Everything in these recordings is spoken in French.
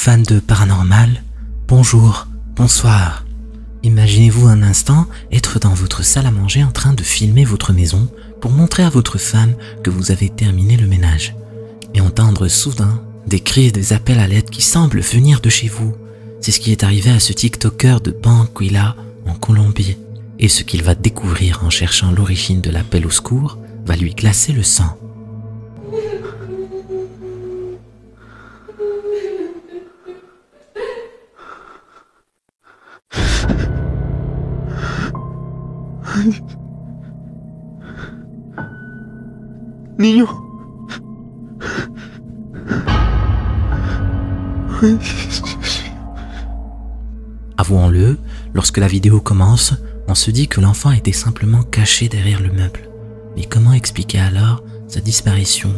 fans de paranormal, bonjour, bonsoir. Imaginez-vous un instant être dans votre salle à manger en train de filmer votre maison pour montrer à votre femme que vous avez terminé le ménage et entendre soudain des cris et des appels à l'aide qui semblent venir de chez vous. C'est ce qui est arrivé à ce TikToker de Banquila en Colombie. Et ce qu'il va découvrir en cherchant l'origine de l'appel au secours va lui glacer le sang. Niño. Avouons-le, lorsque la vidéo commence, on se dit que l'enfant était simplement caché derrière le meuble. Mais comment expliquer alors sa disparition?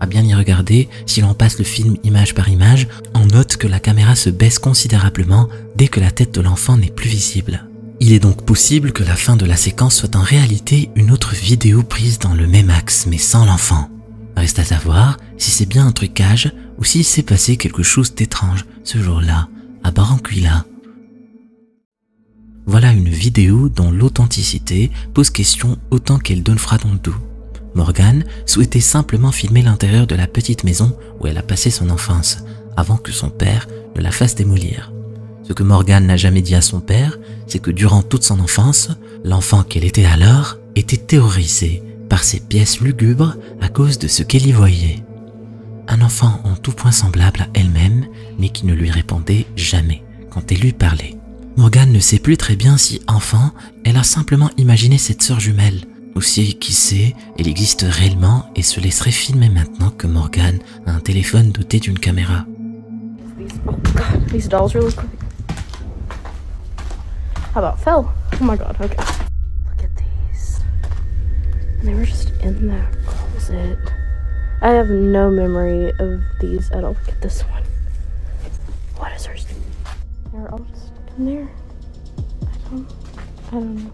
À bien y regarder, si l'on passe le film image par image, on note que la caméra se baisse considérablement dès que la tête de l'enfant n'est plus visible. Il est donc possible que la fin de la séquence soit en réalité une autre vidéo prise dans le même axe mais sans l'enfant. Reste à savoir si c'est bien un trucage ou s'il s'est passé quelque chose d'étrange ce jour-là à Barranquilla. Voilà une vidéo dont l'authenticité pose question autant qu'elle donne froid dans le dos. Morgane souhaitait simplement filmer l'intérieur de la petite maison où elle a passé son enfance avant que son père ne la fasse démolir. Ce que Morgane n'a jamais dit à son père, c'est que durant toute son enfance, l'enfant qu'elle était alors était terrorisé par ces pièces lugubres à cause de ce qu'elle y voyait. Un enfant en tout point semblable à elle-même, mais qui ne lui répondait jamais quand elle lui parlait. Morgane ne sait plus très bien si, enfant, elle a simplement imaginé cette sœur jumelle, ou si, qui sait, elle existe réellement et se laisserait filmer maintenant que Morgane a un téléphone doté d'une caméra. Oh god, these dolls really quick. How about Phil? Oh my god, okay. Look at these. And they were just in that closet. I have no memory of these at all. Look at this one. What is hers? They're all just in there. I don't know.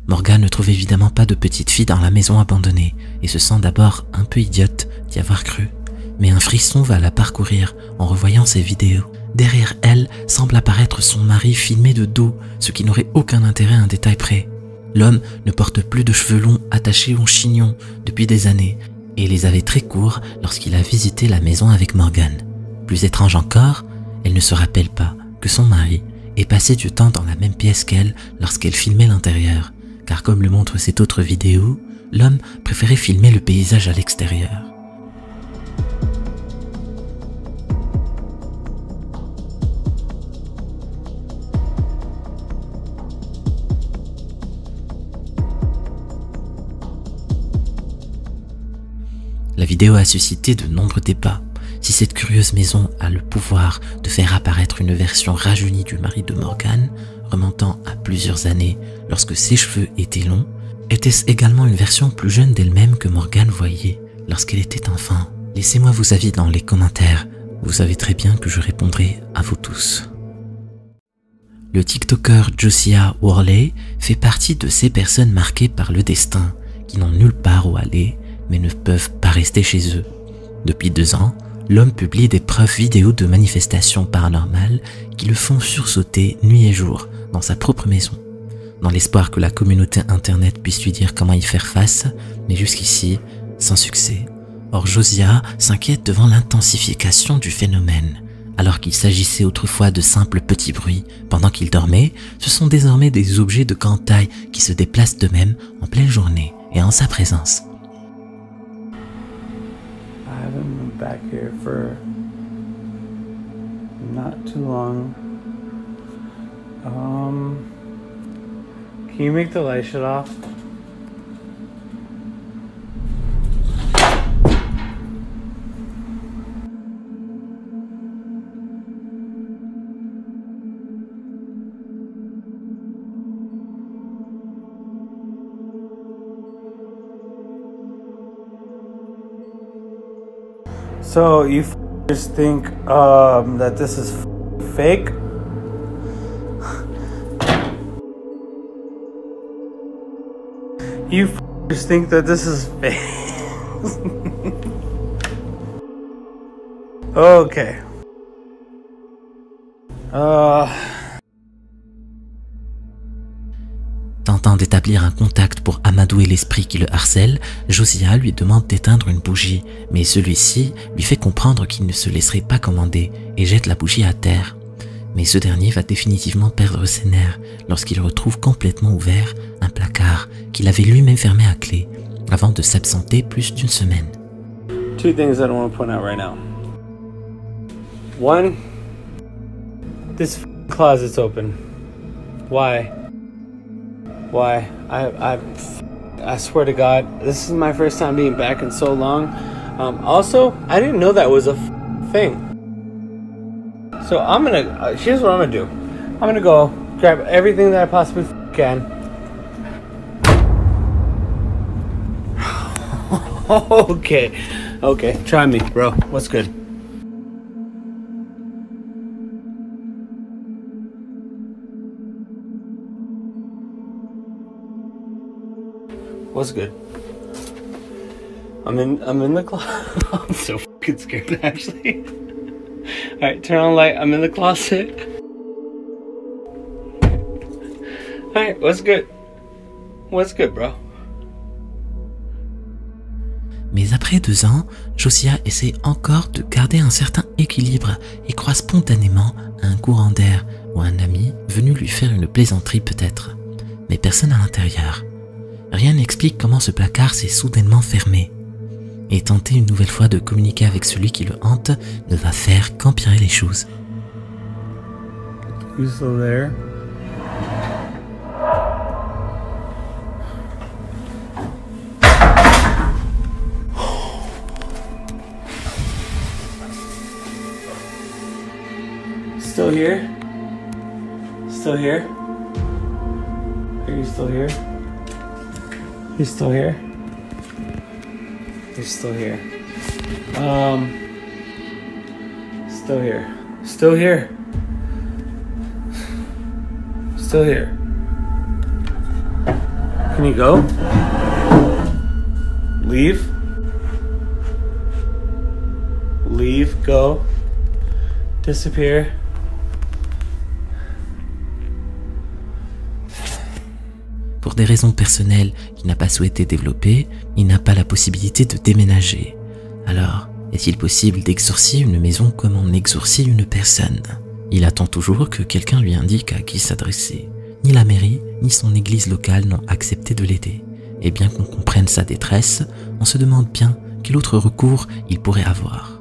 Morgane ne trouve évidemment pas de petite fille dans la maison abandonnée et se sent d'abord un peu idiote d'y avoir cru. Mais un frisson va la parcourir en revoyant ces vidéos. Derrière elle semble apparaître son mari filmé de dos, ce qui n'aurait aucun intérêt à un détail près. L'homme ne porte plus de cheveux longs attachés au chignon depuis des années et les avait très courts lorsqu'il a visité la maison avec Morgane. Plus étrange encore, elle ne se rappelle pas que son mari ait passé du temps dans la même pièce qu'elle lorsqu'elle filmait l'intérieur, car comme le montre cette autre vidéo, l'homme préférait filmer le paysage à l'extérieur. La vidéo a suscité de nombreux débats. Si cette curieuse maison a le pouvoir de faire apparaître une version rajeunie du mari de Morgane, remontant à plusieurs années lorsque ses cheveux étaient longs, était-ce également une version plus jeune d'elle-même que Morgane voyait lorsqu'elle était enfant? Laissez-moi vos avis dans les commentaires. Vous savez très bien que je répondrai à vous tous. Le TikToker Josiah Worley fait partie de ces personnes marquées par le destin, qui n'ont nulle part où aller, mais ne peuvent pas rester chez eux. Depuis 2 ans, l'homme publie des preuves vidéo de manifestations paranormales qui le font sursauter nuit et jour dans sa propre maison, dans l'espoir que la communauté internet puisse lui dire comment y faire face, mais jusqu'ici, sans succès. Or Josiah s'inquiète devant l'intensification du phénomène. Alors qu'il s'agissait autrefois de simples petits bruits pendant qu'il dormait, ce sont désormais des objets de grande taille qui se déplacent d'eux-mêmes en pleine journée et en sa présence. I haven't been back here for not too long. Can you make the light shut off? So you just think that this is fake? You just think that this is fake? Okay. Tentant d'établir un contact pour amadouer l'esprit qui le harcèle, Josiah lui demande d'éteindre une bougie, mais celui-ci lui fait comprendre qu'il ne se laisserait pas commander et jette la bougie à terre. Mais ce dernier va définitivement perdre ses nerfs lorsqu'il retrouve complètement ouvert un placard qu'il avait lui-même fermé à clé avant de s'absenter plus d'une semaine. Two things I don't want to point out right now. One, this closet's open. Why? Why? I swear to God, this is my first time being back in so long. Also, I didn't know that was a thing. So I'm gonna, here's what I'm gonna do. I'm gonna go grab everything that I possibly can. Okay, try me, bro. What's good? What's good? I'm in the closet. I'm so fucking scared, actually. Alright, turn on the light. I'm in the closet. Alright, what's good? What's good, bro? Mais après 2 ans, Josiah essaie encore de garder un certain équilibre et croit spontanément à un courant d'air ou un ami venu lui faire une plaisanterie peut-être. Mais personne à l'intérieur. Rien n'explique comment ce placard s'est soudainement fermé. Et tenter une nouvelle fois de communiquer avec celui qui le hante ne va faire qu'empirer les choses. You still there? Still here? Still here? Are you still here? You still here? You're still here. Still here. Still here. Still here. Can you go? Leave? Leave, go. Disappear. Pour des raisons personnelles qu'il n'a pas souhaité développer, il n'a pas la possibilité de déménager. Alors, est-il possible d'exorciser une maison comme on exorcise une personne? Il attend toujours que quelqu'un lui indique à qui s'adresser. Ni la mairie, ni son église locale n'ont accepté de l'aider. Et bien qu'on comprenne sa détresse, on se demande bien quel autre recours il pourrait avoir.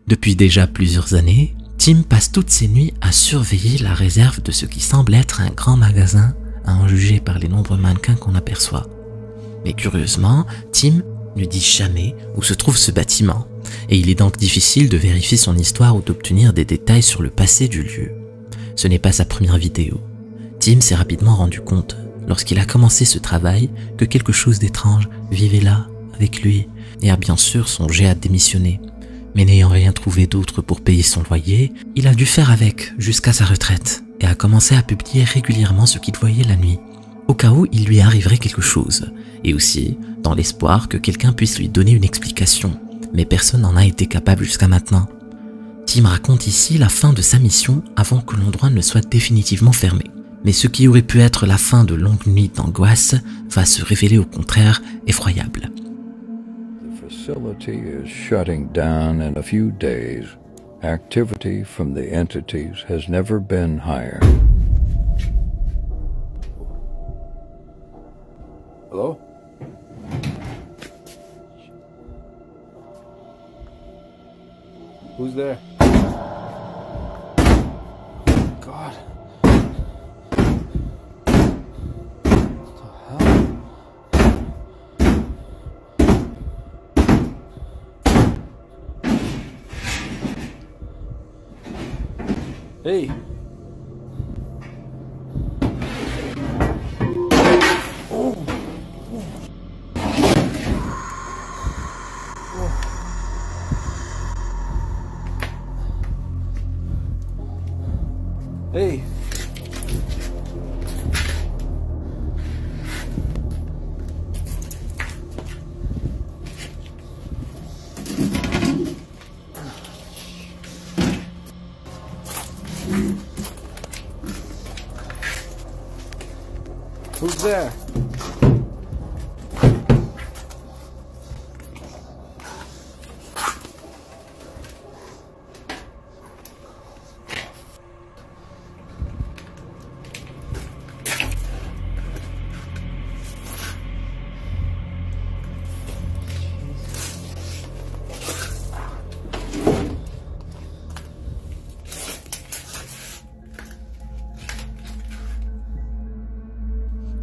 Depuis déjà plusieurs années, Tim passe toutes ses nuits à surveiller la réserve de ce qui semble être un grand magasin, à en juger par les nombreux mannequins qu'on aperçoit. Mais curieusement, Tim ne dit jamais où se trouve ce bâtiment, et il est donc difficile de vérifier son histoire ou d'obtenir des détails sur le passé du lieu. Ce n'est pas sa première vidéo. Tim s'est rapidement rendu compte, lorsqu'il a commencé ce travail, que quelque chose d'étrange vivait là, avec lui, et a bien sûr songé à démissionner. Mais n'ayant rien trouvé d'autre pour payer son loyer, il a dû faire avec jusqu'à sa retraite et a commencé à publier régulièrement ce qu'il voyait la nuit, au cas où il lui arriverait quelque chose, et aussi dans l'espoir que quelqu'un puisse lui donner une explication, mais personne n'en a été capable jusqu'à maintenant. Tim raconte ici la fin de sa mission avant que l'endroit ne soit définitivement fermé. Mais ce qui aurait pu être la fin de longues nuits d'angoisse va se révéler au contraire effroyable. The facility is shutting down in a few days. Activity from the entities has never been higher. Hello? Who's there? God. What the hell? Hey. Hey. Who's there?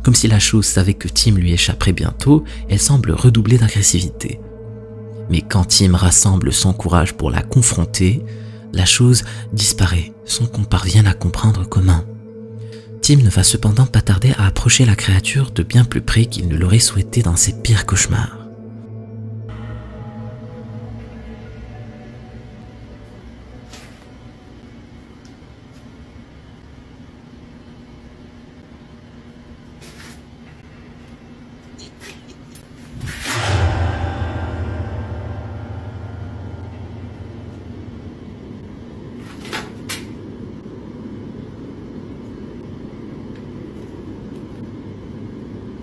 Comme si la chose savait que Tim lui échapperait bientôt, elle semble redoubler d'agressivité. Mais quand Tim rassemble son courage pour la confronter, la chose disparaît sans qu'on parvienne à comprendre comment. Tim ne va cependant pas tarder à approcher la créature de bien plus près qu'il ne l'aurait souhaité dans ses pires cauchemars.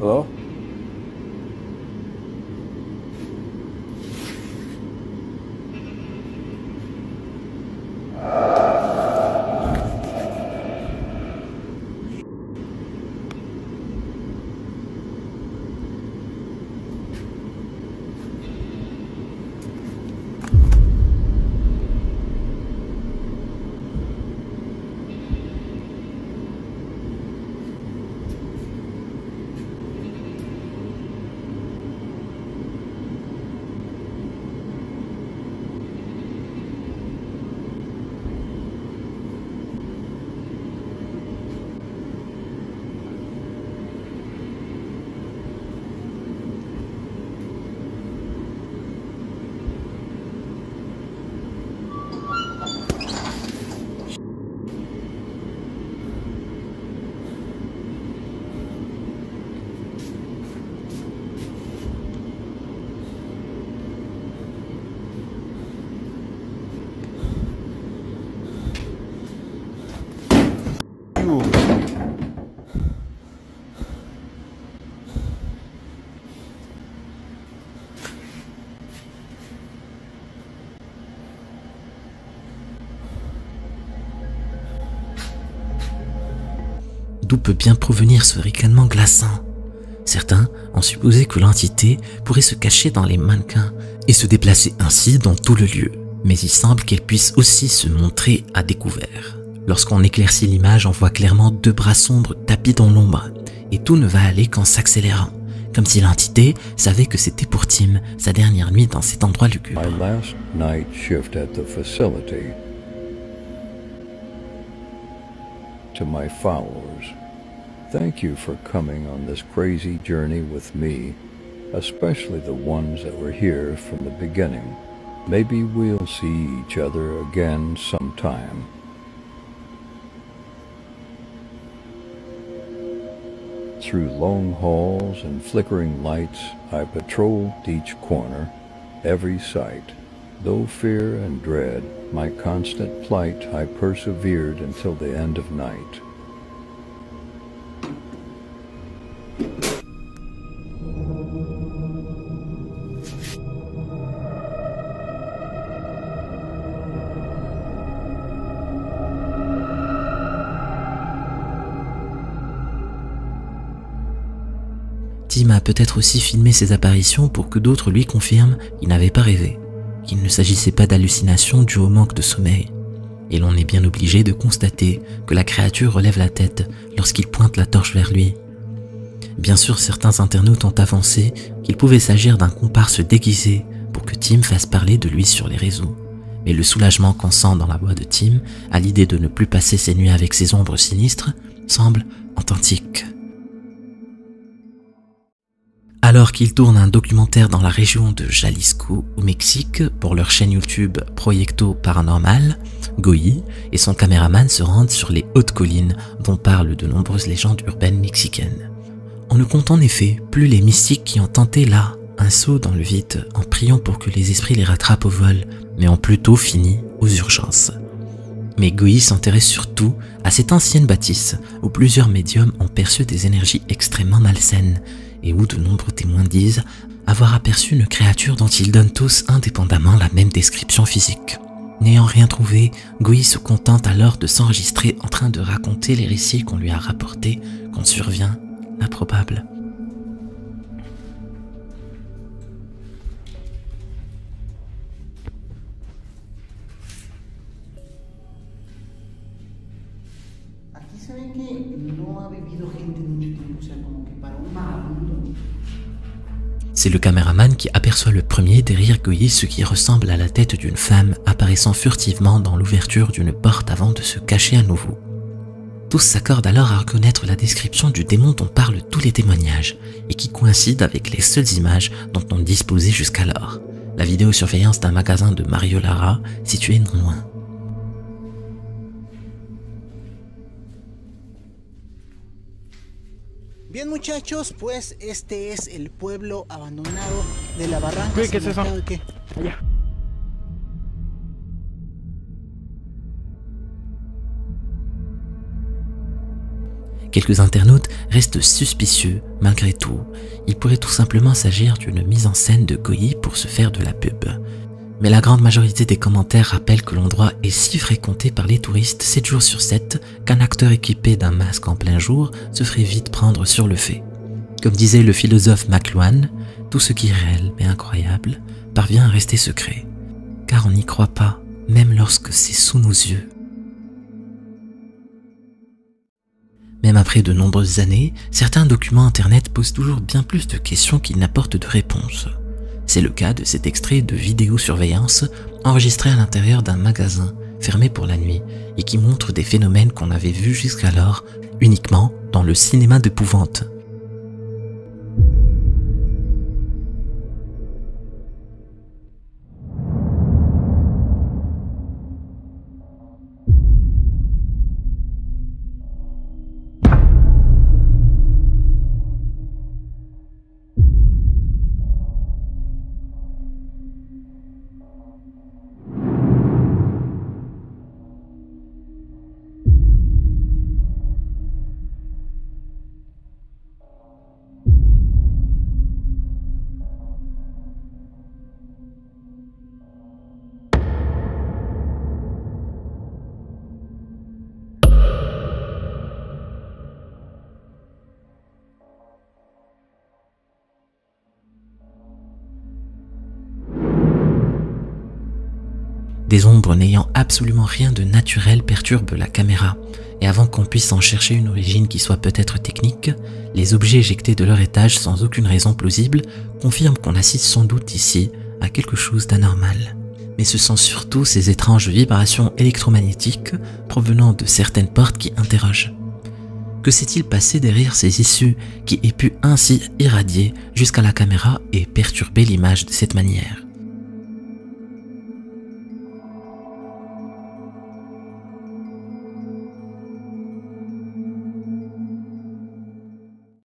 Hello? D'où peut bien provenir ce ricanement glaçant? Certains ont supposé que l'entité pourrait se cacher dans les mannequins et se déplacer ainsi dans tout le lieu, mais il semble qu'elle puisse aussi se montrer à découvert. Lorsqu'on éclaircit l'image, on voit clairement deux bras sombres tapis dans l'ombre, et tout ne va aller qu'en s'accélérant, comme si l'entité savait que c'était pour Tim, sa dernière nuit dans cet endroit lugubre. My last night shift at the facility. To my followers, thank you for coming on this crazy journey with me, especially the ones that were here from the beginning. Maybe we'll see each other again sometime. Through long halls and flickering lights, I patrolled each corner, every sight. Though fear and dread, my constant plight, I persevered until the end of night. Tim a peut-être aussi filmé ses apparitions pour que d'autres lui confirment qu'il n'avait pas rêvé, qu'il ne s'agissait pas d'hallucinations dues au manque de sommeil. Et l'on est bien obligé de constater que la créature relève la tête lorsqu'il pointe la torche vers lui. Bien sûr, certains internautes ont avancé qu'il pouvait s'agir d'un comparse déguisé pour que Tim fasse parler de lui sur les réseaux. Mais le soulagement qu'on sent dans la voix de Tim à l'idée de ne plus passer ses nuits avec ses ombres sinistres semble authentique. Alors qu'ils tournent un documentaire dans la région de Jalisco, au Mexique, pour leur chaîne YouTube Proyecto Paranormal, Goyi et son caméraman se rendent sur les hautes collines dont parlent de nombreuses légendes urbaines mexicaines. On ne compte en effet plus les mystiques qui ont tenté là un saut dans le vide en priant pour que les esprits les rattrapent au vol, mais ont plutôt fini aux urgences. Mais Goyi s'intéresse surtout à cette ancienne bâtisse où plusieurs médiums ont perçu des énergies extrêmement malsaines et où de nombreux témoins disent avoir aperçu une créature dont ils donnent tous indépendamment la même description physique. N'ayant rien trouvé, Goyi se contente alors de s'enregistrer en train de raconter les récits qu'on lui a rapportés quand survient l'improbable. Aquí se ve que no ha vivido gente mucho tiempo, o sea, como que para un vagabundo. C'est le caméraman qui aperçoit le premier derrière Goyi ce qui ressemble à la tête d'une femme apparaissant furtivement dans l'ouverture d'une porte avant de se cacher à nouveau. Tous s'accordent alors à reconnaître la description du démon dont parlent tous les témoignages et qui coïncide avec les seules images dont on disposait jusqu'alors. La vidéosurveillance d'un magasin de Mario Lara situé non loin. Bien muchachos, pues este es el pueblo abandonado de la Barranca. Güey, ¿qué es eso? ¿Qué? Allá. Quelques internautes restent suspicieux malgré tout. Il pourrait tout simplement s'agir d'une mise en scène de Goyi pour se faire de la pub. Mais la grande majorité des commentaires rappellent que l'endroit est si fréquenté par les touristes 7 jours sur 7 qu'un acteur équipé d'un masque en plein jour se ferait vite prendre sur le fait. Comme disait le philosophe McLuhan, tout ce qui est réel mais incroyable parvient à rester secret, car on n'y croit pas, même lorsque c'est sous nos yeux. Même après de nombreuses années, certains documents internet posent toujours bien plus de questions qu'ils n'apportent de réponses. C'est le cas de cet extrait de vidéosurveillance enregistré à l'intérieur d'un magasin fermé pour la nuit et qui montre des phénomènes qu'on avait vus jusqu'alors uniquement dans le cinéma d'épouvante. Des ombres n'ayant absolument rien de naturel perturbent la caméra, et avant qu'on puisse en chercher une origine qui soit peut-être technique, les objets éjectés de leur étage sans aucune raison plausible confirment qu'on assiste sans doute ici à quelque chose d'anormal. Mais ce sont surtout ces étranges vibrations électromagnétiques provenant de certaines portes qui interrogent. Que s'est-il passé derrière ces issues qui aient pu ainsi irradier jusqu'à la caméra et perturber l'image de cette manière ?